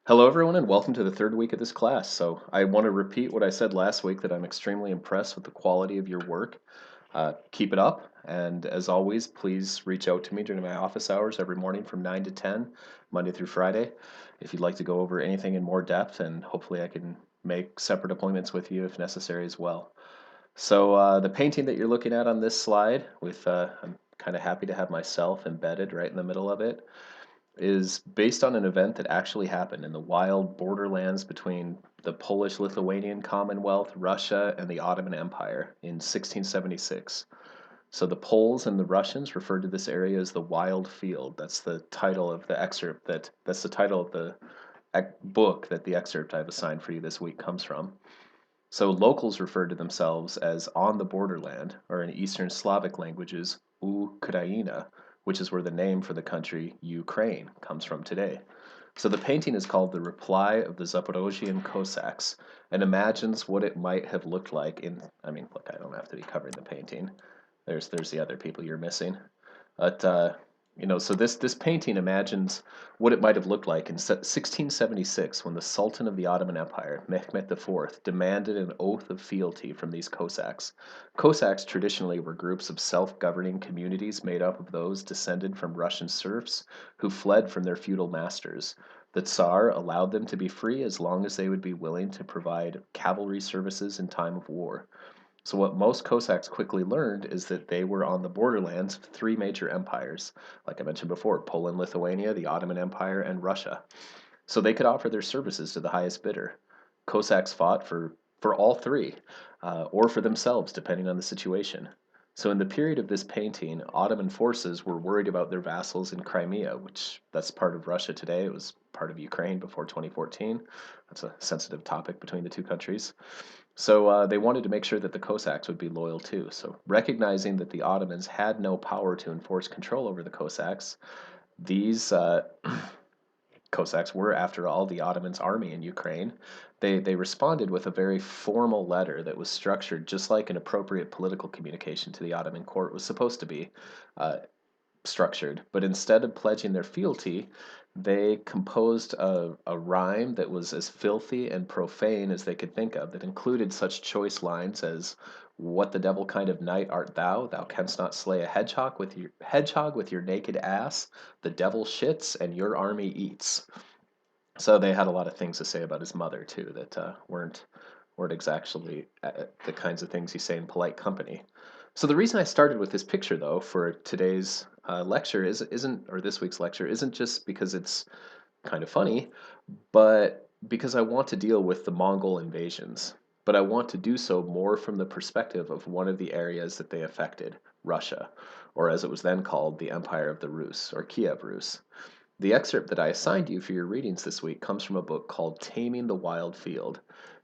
Hello, everyone, and welcome to the third week of this class. So, I want to repeat what I said last week that I'm extremely impressed with the quality of your work. Keep it up, and as always, please reach out to me during my office hours every morning from 9 to 10, Monday through Friday, if you'd like to go over anything in more depth, and hopefully I can make separate appointments with you if necessary as well. So, the painting that you're looking at on this slide, I'm kind of happy to have myself embedded right in the middle of it, is based on an event that actually happened in the wild borderlands between the Polish-Lithuanian Commonwealth, Russia, and the Ottoman Empire in 1676. So the Poles and the Russians referred to this area as the Wild Field. That's the title of the excerpt that's the title of the book that the excerpt I've assigned for you this week comes from. So locals referred to themselves as on the borderland, or in Eastern Slavic languages, Ukraina, which is where the name for the country Ukraine comes from today. So the painting is called The Reply of the Zaporozhian Cossacks and imagines what it might have looked like look, I don't have to be covering the painting. There's the other people you're missing. But so this painting imagines what it might have looked like in 1676 when the Sultan of the Ottoman Empire, Mehmet IV, demanded an oath of fealty from these Cossacks. Cossacks traditionally were groups of self-governing communities made up of those descended from Russian serfs who fled from their feudal masters. The Tsar allowed them to be free as long as they would be willing to provide cavalry services in time of war. So what most Cossacks quickly learned is that they were on the borderlands of three major empires, like I mentioned before, Poland, Lithuania, the Ottoman Empire, and Russia. So they could offer their services to the highest bidder. Cossacks fought for all three, or for themselves, depending on the situation. So in the period of this painting, Ottoman forces were worried about their vassals in Crimea, which that's part of Russia today. It was part of Ukraine before 2014. That's a sensitive topic between the two countries. So they wanted to make sure that the Cossacks would be loyal too. So recognizing that the Ottomans had no power to enforce control over the Cossacks, these Cossacks were, after all, the Ottomans' army in Ukraine. They responded with a very formal letter that was structured just like an appropriate political communication to the Ottoman court was supposed to be uh, structured. But instead of pledging their fealty, they composed a rhyme that was as filthy and profane as they could think of, that included such choice lines as, "What the devil kind of knight art thou? Thou canst not slay a hedgehog with your naked ass. The devil shits and your army eats." So they had a lot of things to say about his mother too that weren't exactly the kinds of things you say in polite company. So the reason I started with this picture, though, for today's lecture isn't or this week's lecture isn't just because it's kind of funny, but because I want to deal with the Mongol invasions. But I want to do so more from the perspective of one of the areas that they affected, Russia, or as it was then called, the Empire of the Rus, or Kiev Rus. The excerpt that I assigned you for your readings this week comes from a book called Taming the Wild Field.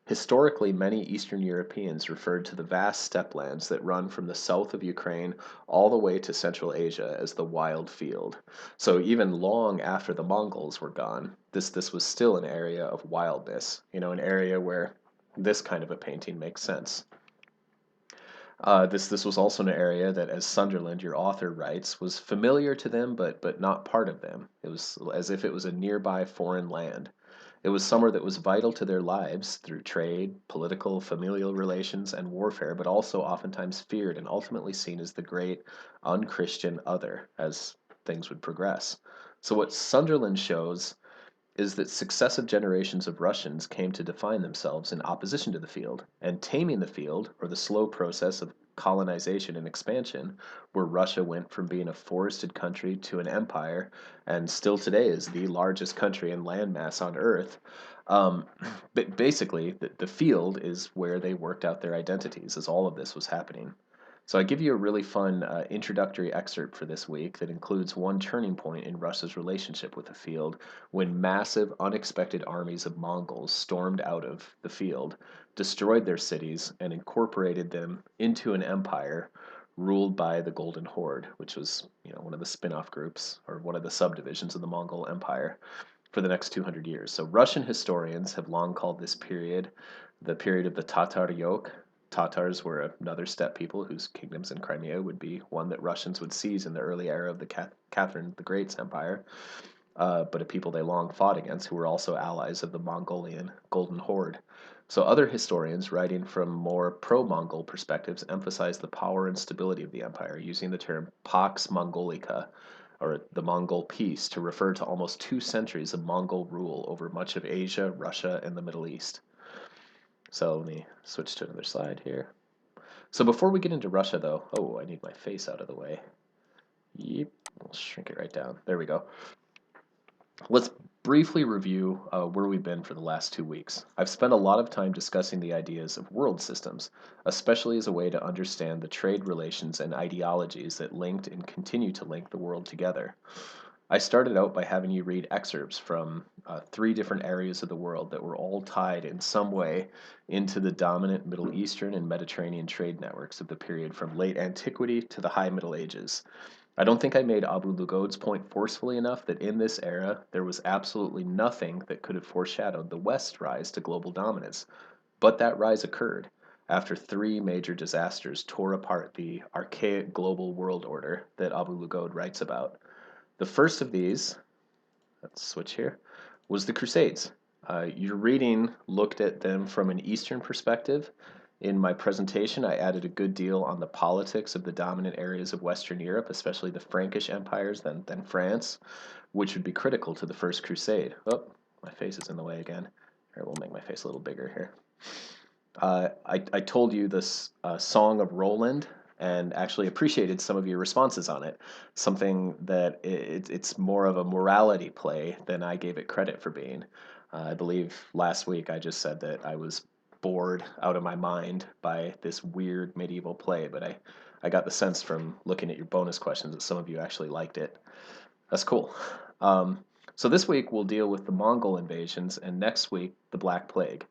Historically, many Eastern Europeans referred to the vast steppe lands that run from the south of Ukraine all the way to Central Asia as the Wild Field. So even long after the Mongols were gone, this was still an area of wildness, an area where this kind of a painting makes sense. This was also an area that, as Sunderland, your author, writes, was familiar to them, but not part of them. It was as if it was a nearby foreign land. It was somewhere that was vital to their lives through trade, political, familial relations, and warfare, but also oftentimes feared and ultimately seen as the great unchristian other as things would progress. So what Sunderland shows is that successive generations of Russians came to define themselves in opposition to the field, and taming the field, or the slow process of colonization and expansion, where Russia went from being a forested country to an empire, and still today is the largest country in landmass on Earth. Um, but basically, the field is where they worked out their identities as all of this was happening. So I give you a really fun introductory excerpt for this week that includes one turning point in Russia's relationship with the field when massive, unexpected armies of Mongols stormed out of the field, destroyed their cities, and incorporated them into an empire ruled by the Golden Horde, which was, one of the spin-off groups or one of the subdivisions of the Mongol Empire for the next 200 years. So Russian historians have long called this period the period of the Tatar yoke. Tatars were another steppe people whose kingdoms in Crimea would be one that Russians would seize in the early era of the Catherine the Great's empire. but a people they long fought against who were also allies of the Mongolian Golden Horde. So other historians, writing from more pro-Mongol perspectives, emphasize the power and stability of the empire, using the term Pax Mongolica, or the Mongol Peace, to refer to almost 2 centuries of Mongol rule over much of Asia, Russia, and the Middle East. So let me switch to another slide here. So before we get into Russia, though, oh, I need my face out of the way. Yep, I'll shrink it right down. There we go. Let's briefly review where we've been for the last 2 weeks. I've spent a lot of time discussing the ideas of world systems, especially as a way to understand the trade relations and ideologies that linked and continue to link the world together. I started out by having you read excerpts from 3 different areas of the world that were all tied in some way into the dominant Middle Eastern and Mediterranean trade networks of the period from late antiquity to the High Middle Ages. I don't think I made Abu Lugod's point forcefully enough that in this era there was absolutely nothing that could have foreshadowed the West's rise to global dominance. But that rise occurred after 3 major disasters tore apart the archaic global world order that Abu Lugod writes about. The first of these, let's switch here, was the Crusades. Your reading looked at them from an Eastern perspective. In my presentation, I added a good deal on the politics of the dominant areas of Western Europe, especially the Frankish empires, then France, which would be critical to the First Crusade. Oh, my face is in the way again. Here, we'll make my face a little bigger here. I told you this Song of Roland and actually appreciated some of your responses on it. Something that it's more of a morality play than I gave it credit for being. I believe last week I just said that I was bored out of my mind by this weird medieval play, but I got the sense from looking at your bonus questions that some of you actually liked it. That's cool. So this week we'll deal with the Mongol invasions, and next week the Black Plague.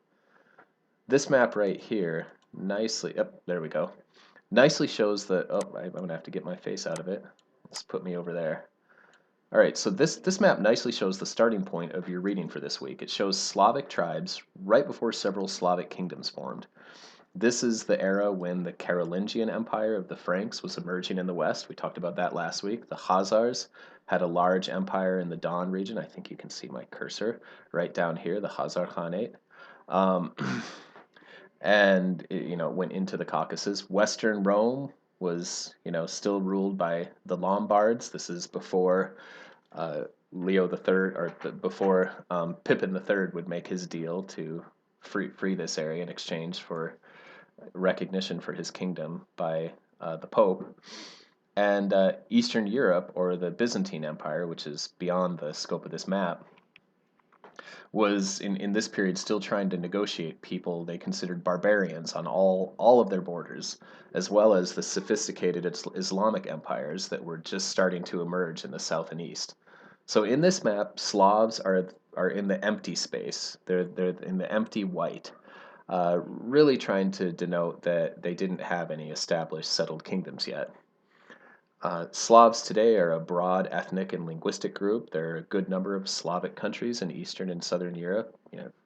This map right here nicely, there we go, nicely shows that, I'm going to have to get my face out of it. Let's put me over there. All right, so this map nicely shows the starting point of your reading for this week. It shows Slavic tribes right before several Slavic kingdoms formed. This is the era when the Carolingian Empire of the Franks was emerging in the West. We talked about that last week. The Khazars had a large empire in the Don region. I think you can see my cursor right down here, the Khazar Khanate. And it went into the Caucasus. Western Rome was still ruled by the Lombards. This is before Leo the Third, or before Pippin the Third would make his deal to free this area in exchange for recognition for his kingdom by the Pope. And Eastern Europe, or the Byzantine Empire, which is beyond the scope of this map, was in this period still trying to negotiate people they considered barbarians on all of their borders, as well as the sophisticated Islamic empires that were just starting to emerge in the south and east. So in this map, Slavs are in the empty space. They're in the empty white, really trying to denote that they didn't have any established settled kingdoms yet. Slavs today are a broad ethnic and linguistic group. There are a good number of Slavic countries in Eastern and Southern Europe,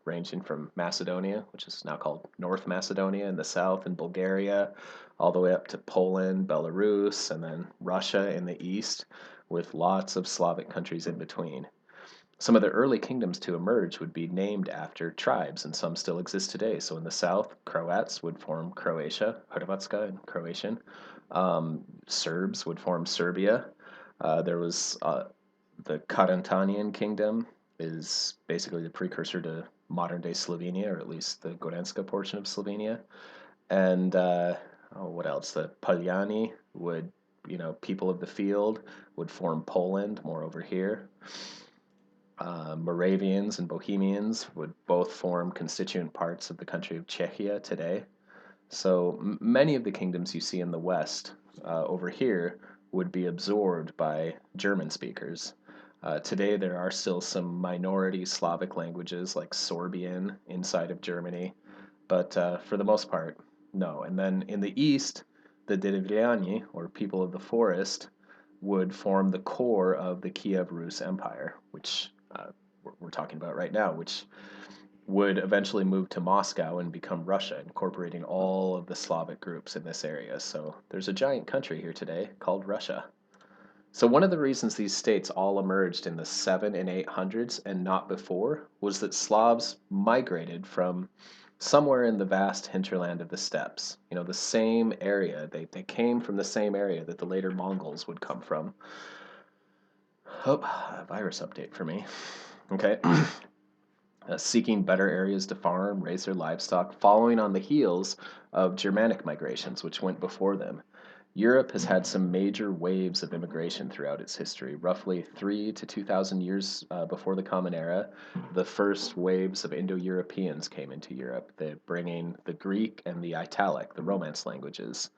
ranging from Macedonia, which is now called North Macedonia in the south, and Bulgaria, all the way up to Poland, Belarus, and then Russia in the east, with lots of Slavic countries in between. Some of the early kingdoms to emerge would be named after tribes, and some still exist today. So in the south, Croats would form Croatia, Hrvatska in Croatian. Serbs would form Serbia. There was the Carantanian kingdom is basically the precursor to modern-day Slovenia, or at least the Gorenska portion of Slovenia. And what else? The Paljani would, people of the field would form Poland, more over here. Moravians and Bohemians would both form constituent parts of the country of Czechia today. So many of the kingdoms you see in the West over here would be absorbed by German speakers. Today there are still some minority Slavic languages like Sorbian inside of Germany, but for the most part, no. And then in the East, the Derivyani, or people of the forest, would form the core of the Kiev Rus Empire, which we're talking about right now, which would eventually move to Moscow and become Russia, incorporating all of the Slavic groups in this area. So there's a giant country here today called Russia. So one of the reasons these states all emerged in the 7 and 800s and not before was that Slavs migrated from somewhere in the vast hinterland of the steppes. You know, the same area. They came from the same area that the later Mongols would come from. Oh, a virus update for me. Okay. Seeking better areas to farm, raise their livestock, following on the heels of Germanic migrations, which went before them. Europe has had some major waves of immigration throughout its history. Roughly 2,000 years before the Common Era, the first waves of Indo-Europeans came into Europe, bringing the Greek and the Italic, the Romance languages.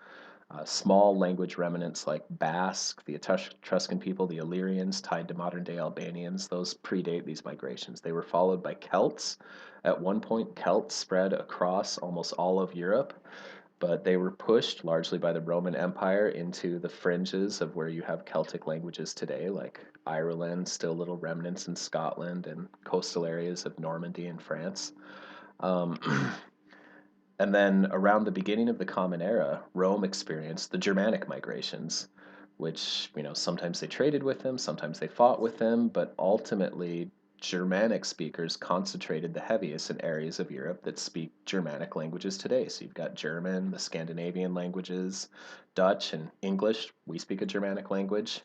Small language remnants like Basque, the Etruscan people, the Illyrians, tied to modern day Albanians, those predate these migrations. They were followed by Celts. At one point, Celts spread across almost all of Europe, but they were pushed largely by the Roman Empire into the fringes of where you have Celtic languages today, like Ireland, still little remnants in Scotland, and coastal areas of Normandy and France. Um, And then around the beginning of the Common Era, Rome experienced the Germanic migrations, which, sometimes they traded with them, sometimes they fought with them, but ultimately Germanic speakers concentrated the heaviest in areas of Europe that speak Germanic languages today. So you've got German, the Scandinavian languages, Dutch, and English. We speak a Germanic language.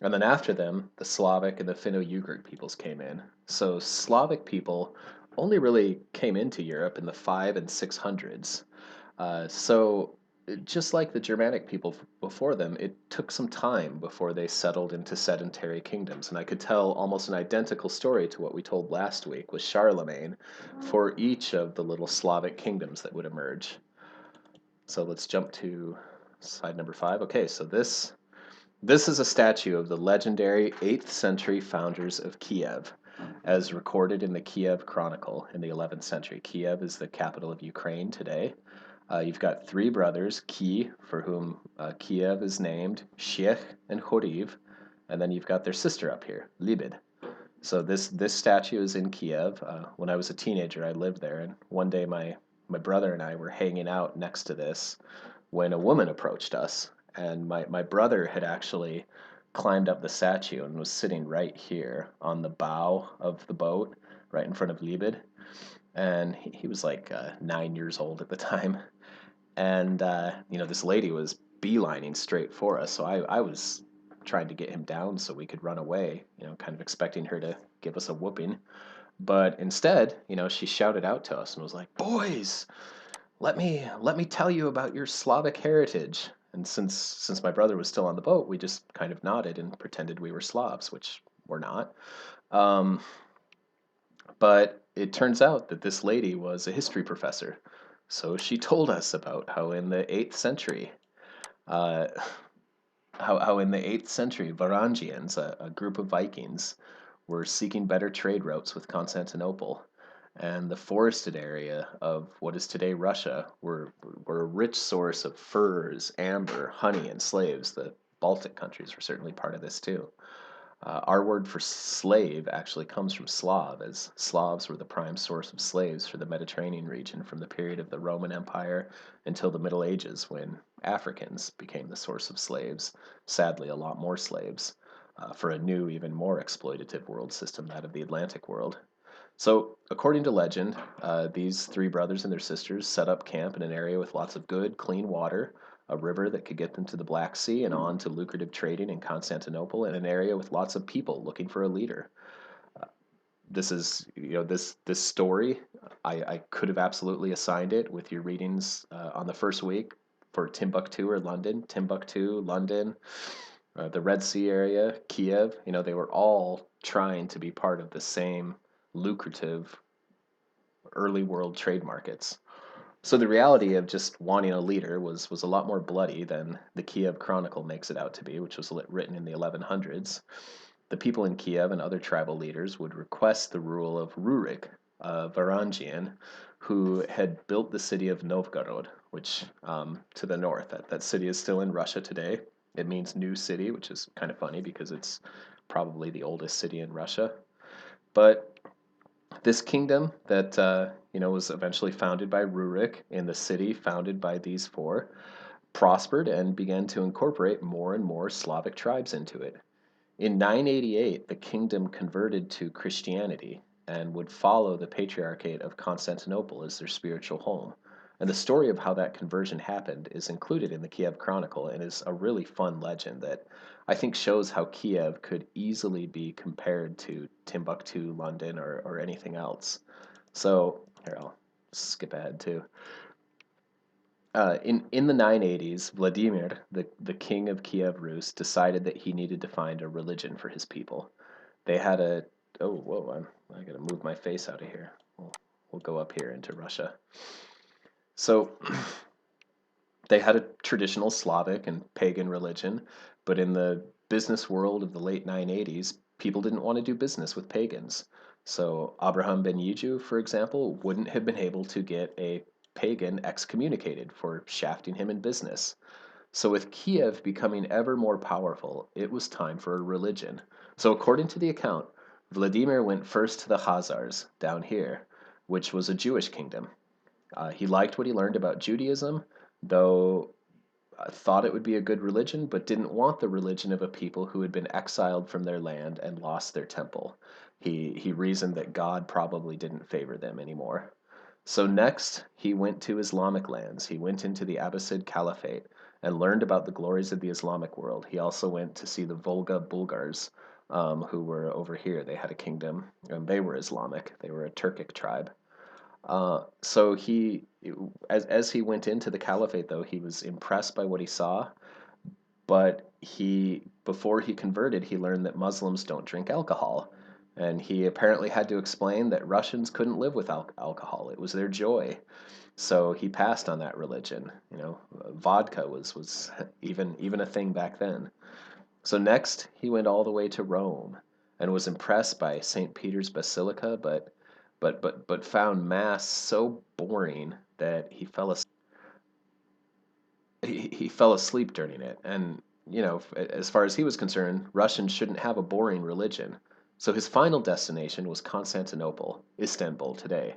And then after them, the Slavic and the Finno-Ugric peoples came in. So Slavic people only really came into Europe in the 5 and 600s. Just like the Germanic people before them, it took some time before they settled into sedentary kingdoms. And I could tell almost an identical story to what we told last week with Charlemagne for each of the little Slavic kingdoms that would emerge. So let's jump to slide number 5. Okay, so this is a statue of the legendary 8th century founders of Kiev, as recorded in the Kiev Chronicle in the 11th century. Kiev is the capital of Ukraine today. You've got three brothers, Ki, for whom Kiev is named, Shech and Khoriv, and then you've got their sister up here, Libid. So this statue is in Kiev. When I was a teenager, I lived there, and one day my brother and I were hanging out next to this when a woman approached us, and my brother had actually climbed up the statue and was sitting right here on the bow of the boat, right in front of Libid. And he was like 9 years old at the time. And, this lady was beelining straight for us. So I was trying to get him down so we could run away, kind of expecting her to give us a whooping. But instead, she shouted out to us and was like, "Boys, let me tell you about your Slavic heritage." And since my brother was still on the boat, we just kind of nodded and pretended we were Slavs, which we're not. Um, but it turns out that this lady was a history professor. So she told us about how in the 8th century, uh, how in the 8th century, Varangians, a group of Vikings, were seeking better trade routes with Constantinople. And the forested area of what is today Russia were a rich source of furs, amber, honey, and slaves. The Baltic countries were certainly part of this too. Our word for slave actually comes from Slav, as Slavs were the prime source of slaves for the Mediterranean region from the period of the Roman Empire until the Middle Ages, when Africans became the source of slaves, sadly, a lot more slaves, for a new, even more exploitative world system, that of the Atlantic world. So, according to legend, these three brothers and their sisters set up camp in an area with lots of good, clean water, a river that could get them to the Black Sea and on to lucrative trading in Constantinople, and an area with lots of people looking for a leader. This is, this story, I could have absolutely assigned it with your readings on the first week for Timbuktu or London. Timbuktu, London, the Red Sea area, Kiev, they were all trying to be part of the same lucrative early world trade markets. So the reality of just wanting a leader was a lot more bloody than the Kiev Chronicle makes it out to be, which was written in the 1100s. The people in Kiev and other tribal leaders would request the rule of Rurik, a Varangian, who had built the city of Novgorod, which to the north. That city is still in Russia today. It means new city, which is kind of funny because it's probably the oldest city in Russia. But this kingdom that was eventually founded by Rurik in the city founded by these four prospered and began to incorporate more and more Slavic tribes into it. In 988, the kingdom converted to Christianity and would follow the Patriarchate of Constantinople as their spiritual home. And the story of how that conversion happened is included in the Kiev Chronicle and is a really fun legend that I think shows how Kiev could easily be compared to Timbuktu, London, or anything else. So, here, I'll skip ahead too. In the 980s, Vladimir, the king of Kiev Rus, decided that he needed to find a religion for his people. They had a oh whoa, I gotta move my face out of here. We'll go up here into Russia. So they had a traditional Slavic and pagan religion, but in the business world of the late 980s, people didn't want to do business with pagans. So Abraham ben Yiju, for example, wouldn't have been able to get a pagan excommunicated for shafting him in business. So with Kiev becoming ever more powerful, it was time for a religion. So according to the account, Vladimir went first to the Khazars, down here, which was a Jewish kingdom. He liked what he learned about Judaism, though thought it would be a good religion, but didn't want the religion of a people who had been exiled from their land and lost their temple. He reasoned that God probably didn't favor them anymore. So next, he went to Islamic lands. He went into the Abbasid Caliphate and learned about the glories of the Islamic world. He also went to see the Volga Bulgars, who were over here. They had a kingdom, and they were Islamic. They were a Turkic tribe. So as he went into the caliphate, though, he was impressed by what he saw, but before he converted, he learned that Muslims don't drink alcohol, and he apparently had to explain that Russians couldn't live without alcohol. It was their joy. So he passed on that religion. Vodka was even a thing back then. So next, he went all the way to Rome and was impressed by St. Peter's Basilica, but found Mass so boring that he fell asleep during it. And as far as he was concerned, Russians shouldn't have a boring religion. So his final destination was Constantinople, Istanbul today.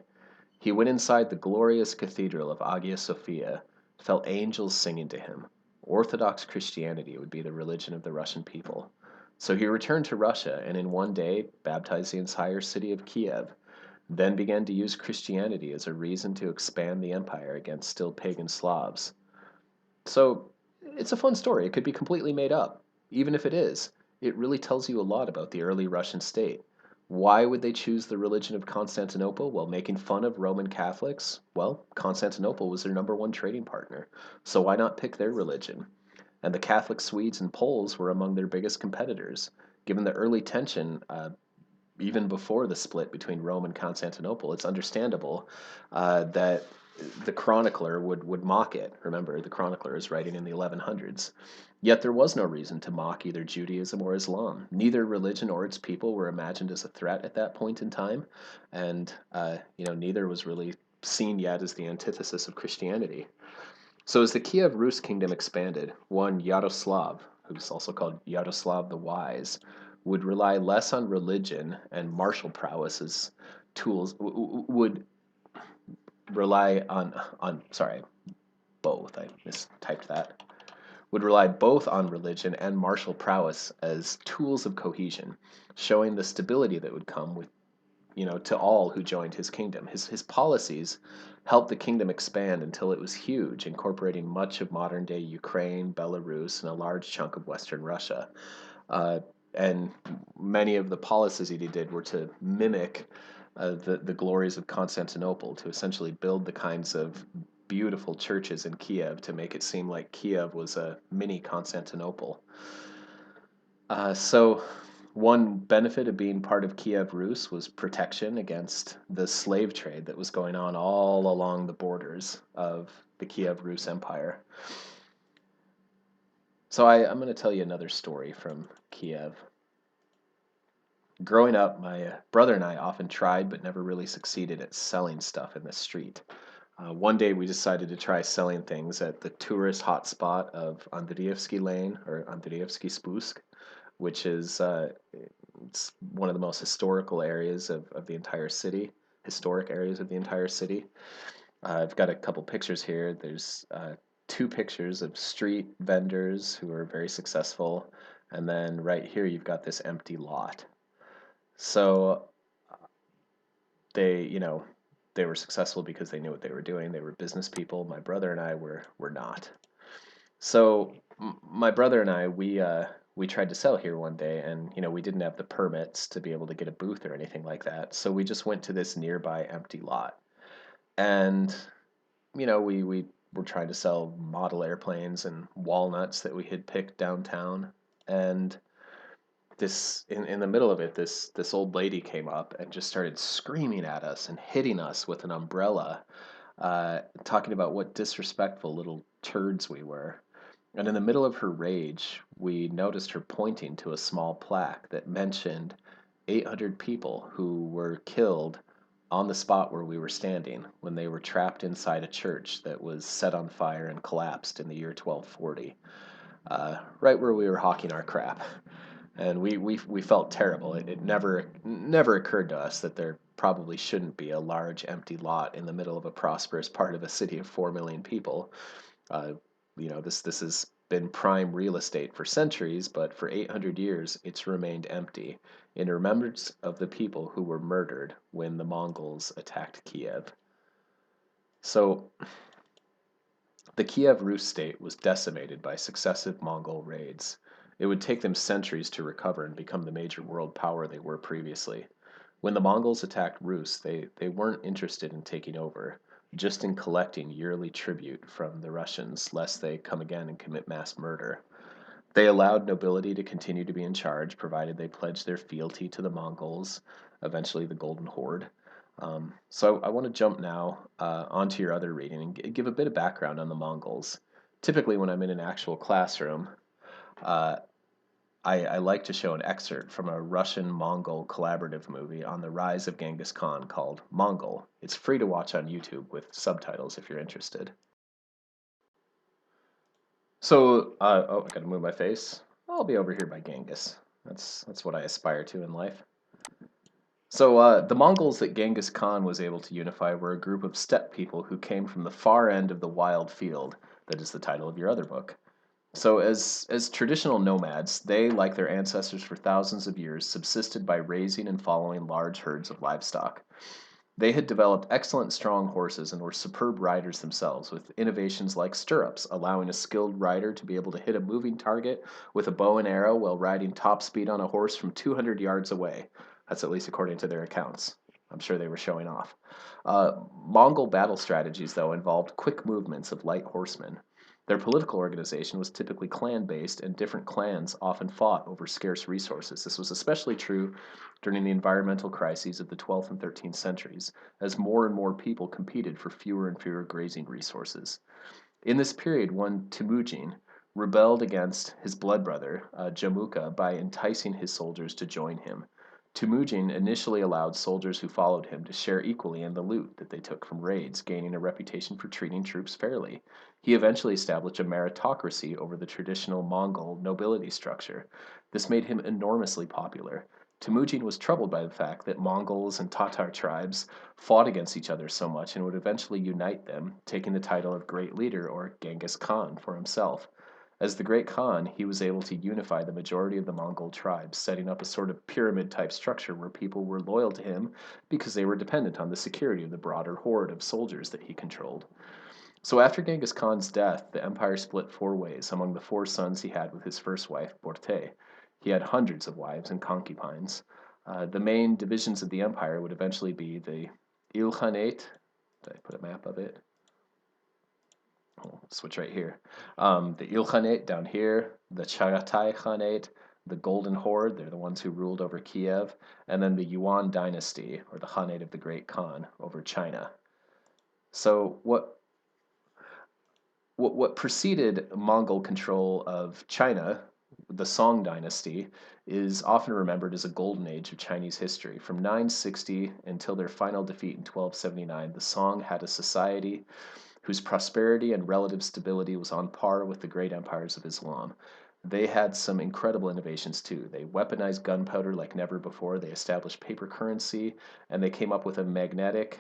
He went inside the glorious cathedral of Hagia Sophia, felt angels singing to him. Orthodox Christianity would be the religion of the Russian people. So he returned to Russia and in one day baptized the entire city of Kiev, then began to use Christianity as a reason to expand the empire against still pagan Slavs. So it's a fun story. It could be completely made up. Even if it is, it really tells you a lot about the early Russian state. Why would they choose the religion of Constantinople while making fun of Roman Catholics? Well, Constantinople was their number one trading partner, so why not pick their religion? And the Catholic Swedes and Poles were among their biggest competitors. Given the early tension, even before the split between Rome and Constantinople, it's understandable that the chronicler would mock it. Remember, the chronicler is writing in the 1100s. Yet there was no reason to mock either Judaism or Islam. Neither religion or its people were imagined as a threat at that point in time, and neither was really seen yet as the antithesis of Christianity. So as the Kiev Rus kingdom expanded, one Yaroslav, who's also called Yaroslav the Wise, would rely less on religion and martial prowess as tools, would rely on sorry, both. I mistyped that. Would rely both on religion and martial prowess as tools of cohesion, showing the stability that would come with to all who joined his kingdom. His policies helped the kingdom expand until it was huge, incorporating much of modern day Ukraine, Belarus, and a large chunk of Western Russia. Uh, and many of the policies that he did were to mimic the glories of Constantinople, to essentially build the kinds of beautiful churches in Kiev to make it seem like Kiev was a mini Constantinople. So one benefit of being part of Kiev Rus was protection against the slave trade that was going on all along the borders of the Kiev Rus Empire. So I'm going to tell you another story from Kiev. Growing up, my brother and I often tried but never really succeeded at selling stuff in the street. One day we decided to try selling things at the tourist hotspot of Andreevsky Lane, or Andreevsky Spusk, which is it's one of the most historical areas of the entire city, historic areas of the entire city. I've got a couple pictures here. There's two pictures of street vendors who are very successful, and then right here you've got this empty lot. So they, they were successful because they knew what they were doing. They were business people. My brother and I were not. So my brother and I, we tried to sell here one day, and we didn't have the permits to be able to get a booth or anything like that. So we just went to this nearby empty lot, and we were trying to sell model airplanes and walnuts that we had picked downtown, and this in the middle of it, this old lady came up and just started screaming at us and hitting us with an umbrella, talking about what disrespectful little turds we were. And in the middle of her rage, we noticed her pointing to a small plaque that mentioned 800 people who were killed on the spot where we were standing when they were trapped inside a church that was set on fire and collapsed in the year 1240, right where we were hawking our crap. And we felt terrible. It never occurred to us that there probably shouldn't be a large empty lot in the middle of a prosperous part of a city of 4 million people. Uh, this has been prime real estate for centuries, but for 800 years it's remained empty in remembrance of the people who were murdered when the Mongols attacked Kiev. So the Kiev Rus state was decimated by successive Mongol raids. It would take them centuries to recover and become the major world power they were previously. When the Mongols attacked Rus, they weren't interested in taking over, just in collecting yearly tribute from the Russians, lest they come again and commit mass murder. They allowed nobility to continue to be in charge, provided they pledged their fealty to the Mongols, eventually the Golden Horde. So I want to jump now onto your other reading and give a bit of background on the Mongols. Typically, when I'm in an actual classroom, uh, I like to show an excerpt from a Russian-Mongol collaborative movie on the rise of Genghis Khan called Mongol. It's free to watch on YouTube with subtitles if you're interested. So, oh, I gotta move my face. I'll be over here by Genghis. That's what I aspire to in life. So, the Mongols that Genghis Khan was able to unify were a group of steppe people who came from the far end of the wild field. That is the title of your other book. So, as traditional nomads, they, like their ancestors for thousands of years, subsisted by raising and following large herds of livestock. They had developed excellent strong horses and were superb riders themselves, with innovations like stirrups, allowing a skilled rider to be able to hit a moving target with a bow and arrow while riding top speed on a horse from 200 yards away. That's at least according to their accounts. I'm sure they were showing off. Mongol battle strategies, though, involved quick movements of light horsemen. Their political organization was typically clan-based, and different clans often fought over scarce resources. This was especially true during the environmental crises of the 12th and 13th centuries, as more and more people competed for fewer and fewer grazing resources. In this period, one Temujin rebelled against his blood brother, Jamuka, by enticing his soldiers to join him. Temujin initially allowed soldiers who followed him to share equally in the loot that they took from raids, gaining a reputation for treating troops fairly. He eventually established a meritocracy over the traditional Mongol nobility structure. This made him enormously popular. Temujin was troubled by the fact that Mongols and Tatar tribes fought against each other so much and would eventually unite them, taking the title of Great Leader or Genghis Khan for himself. As the Great Khan, he was able to unify the majority of the Mongol tribes, setting up a sort of pyramid-type structure where people were loyal to him because they were dependent on the security of the broader horde of soldiers that he controlled. So after Genghis Khan's death, the empire split four ways among the four sons he had with his first wife, Borte. He had hundreds of wives and concubines. The main divisions of the empire would eventually be the Ilkhanate. Did I put a map of it? I'll switch right here. The Ilkhanate down here, the Chagatai Khanate, the Golden Horde, they're the ones who ruled over Kiev, and then the Yuan dynasty, or the Khanate of the Great Khan, over China. So what preceded Mongol control of China, the Song dynasty, is often remembered as a golden age of Chinese history. From 960 until their final defeat in 1279, the Song had a society whose prosperity and relative stability was on par with the great empires of Islam. They had some incredible innovations too. They weaponized gunpowder like never before. They established paper currency, and they came up with a magnetic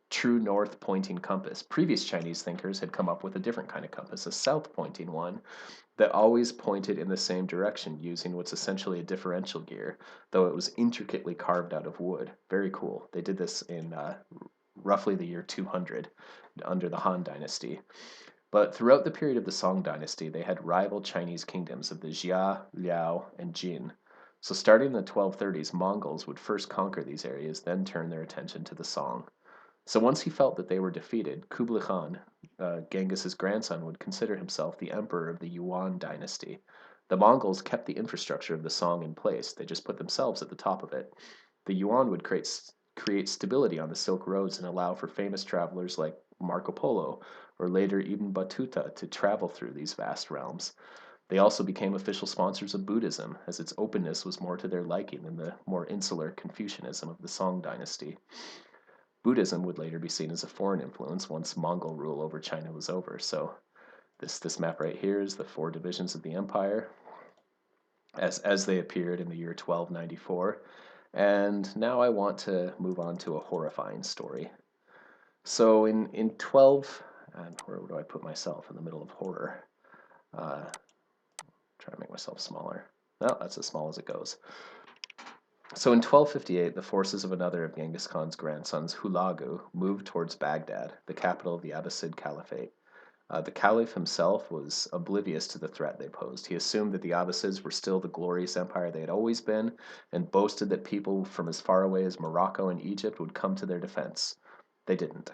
true north pointing compass. Previous Chinese thinkers had come up with a different kind of compass, a south pointing one that always pointed in the same direction using what's essentially a differential gear, though it was intricately carved out of wood. Very cool. They did this in roughly the year 200 under the Han Dynasty. But throughout the period of the Song Dynasty, they had rival Chinese kingdoms of the Jia, Liao, and Jin. So starting in the 1230s, Mongols would first conquer these areas, then turn their attention to the Song. So once he felt that they were defeated, Kublai Khan, Genghis's grandson, would consider himself the emperor of the Yuan dynasty. The Mongols kept the infrastructure of the Song in place, they just put themselves at the top of it. The Yuan would create stability on the Silk Roads and allow for famous travelers like Marco Polo or later Ibn Battuta to travel through these vast realms. They also became official sponsors of Buddhism, as its openness was more to their liking than the more insular Confucianism of the Song dynasty. Buddhism would later be seen as a foreign influence once Mongol rule over China was over. So this map right here is the four divisions of the empire as they appeared in the year 1294. And now I want to move on to a horrifying story. So in 12, and where do I put myself in the middle of horror? Try to make myself smaller. No, that's as small as it goes. So in 1258, the forces of another of Genghis Khan's grandsons, Hulagu, moved towards Baghdad, the capital of the Abbasid Caliphate. The Caliph himself was oblivious to the threat they posed. He assumed that the Abbasids were still the glorious empire they had always been, and boasted that people from as far away as Morocco and Egypt would come to their defense. They didn't.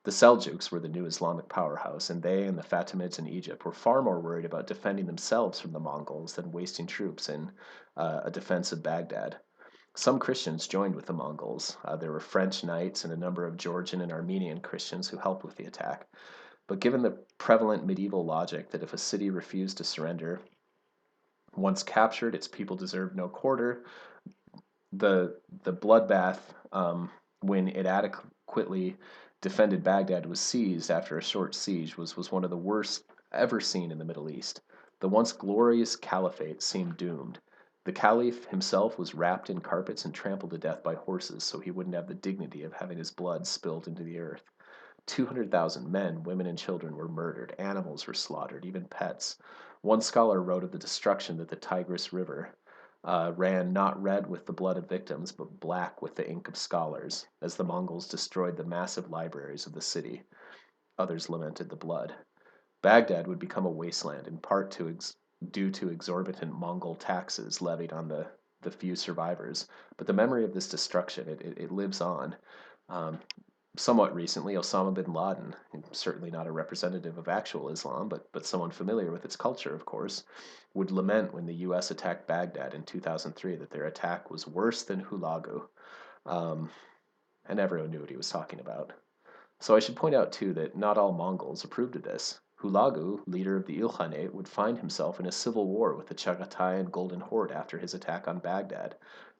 The Seljuks were the new Islamic powerhouse, and they and the Fatimids in Egypt were far more worried about defending themselves from the Mongols than wasting troops in a defense of Baghdad. Some Christians joined with the Mongols. There were French knights and a number of Georgian and Armenian Christians who helped with the attack. But given the prevalent medieval logic that if a city refused to surrender, once captured, its people deserved no quarter, the bloodbath, when it adequately defended Baghdad, was seized after a short siege, was one of the worst ever seen in the Middle East. The once glorious caliphate seemed doomed. The caliph himself was wrapped in carpets and trampled to death by horses so he wouldn't have the dignity of having his blood spilled into the earth. 200,000 men, women, and children were murdered. Animals were slaughtered, even pets. One scholar wrote of the destruction that the Tigris River ran not red with the blood of victims, but black with the ink of scholars, as the Mongols destroyed the massive libraries of the city. Others lamented the blood. Baghdad would become a wasteland, in part due to exorbitant Mongol taxes levied on the few survivors. But the memory of this destruction, it lives on. Somewhat recently, Osama bin Laden, certainly not a representative of actual Islam, but someone familiar with its culture, of course, would lament when the U.S. attacked Baghdad in 2003 that their attack was worse than Hulagu. And everyone knew what he was talking about. So I should point out, too, that not all Mongols approved of this. Hulagu, leader of the Ilkhanate, would find himself in a civil war with the Chagatai and Golden Horde after his attack on Baghdad.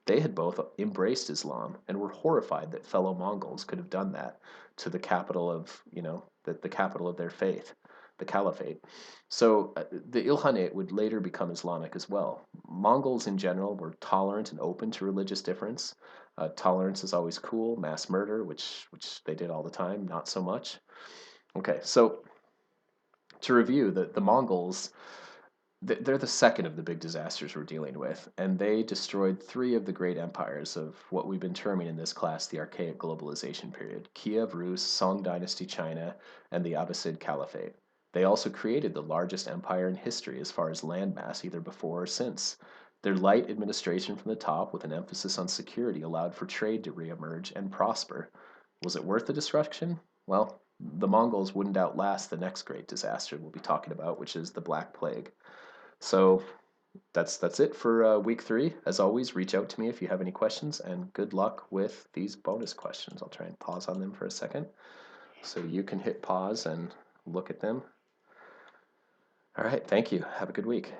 They had both embraced Islam and were horrified that fellow Mongols could have done that to the capital of, the capital of their faith, the Caliphate. So the Ilkhanate would later become Islamic as well. Mongols in general were tolerant and open to religious difference. Tolerance is always cool. Mass murder, which they did all the time, not so much. Okay, so to review, the Mongols, they're the second of the big disasters we're dealing with, and they destroyed three of the great empires of what we've been terming in this class the archaic globalization period: Kiev, Rus, Song Dynasty China, and the Abbasid Caliphate. They also created the largest empire in history as far as landmass, either before or since. Their light administration from the top, with an emphasis on security, allowed for trade to reemerge and prosper. Was it worth the destruction? Well, the Mongols wouldn't outlast the next great disaster we'll be talking about, which is the Black Plague. So that's it for week 3. As always, reach out to me if you have any questions, and good luck with these bonus questions. I'll try and pause on them for a second so you can hit pause and look at them. All right, thank you. Have a good week.